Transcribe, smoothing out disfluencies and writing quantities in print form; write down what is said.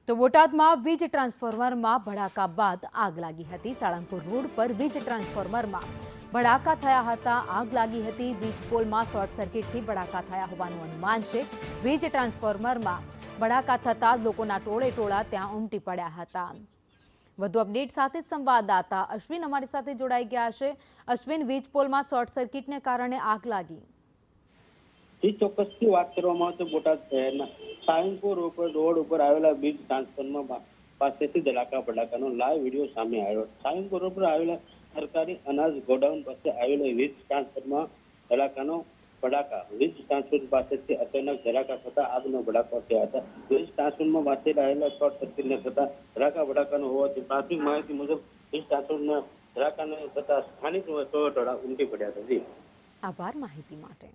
તો બોટાદમાં વીજ ટ્રાન્સફોર્મરમાં ભડાકા બાદ આગ લાગી હતી। સાળંગપુર રોડ પર વીજ ટ્રાન્સફોર્મરમાં ભડાકા થયા હતા। આગ લાગી હતી। વીજ પોલમાં શોર્ટ સર્કિટથી ભડાકા થયા હોવાનું અનુમાન છે। વીજ ટ્રાન્સફોર્મરમાં ભડાકા થતા લોકોના ટોળે ટોળા ત્યાં ઉમટી પડ્યા હતા। વધુ અપડેટ સાથે સંવાદદાતા અશ્વિન અમારી સાથે જોડાઈ ગયા છે। અશ્વિન, વીજ પોલમાં શોર્ટ સર્કિટને કારણે આગ લાગી। ચોક્કસથી વાત કરવામાં આવે તો બોટાદ શહેરના સાળંગપુર રોડ ઉપર આવેલા વીજ ટ્રાન્સફોર્મર પાસેથી ધડાકા ભડાકાનો લાઈવ વિડીયો સામે આવ્યો। સાળંગપુર રોડ પર આવેલા સરકારી અનાજ ગોડાઉન પાસે આવેલા વીજ ટ્રાન્સફોર્મરમાં ધડાકાનો ભડાકા વીજ ટ્રાન્સફોર્મર પાસેથી અચાનક ધડાકા થતા આગનો ભડાકો થયા હતા। વીજ ટ્રાન્સફોર્મરમાં પાસે રહેલા શોર્ટ સર્કિટને થતા ધડાકા ભડાકાનો હોવાથી પ્રાથમિક માહિતી મુજબ વીજ ટ્રાન્સફોર્મરના ધડાકાને થતા સ્થાનિક ટોળા ઉમટી પડ્યા હતા। આભાર માહિતી માટે।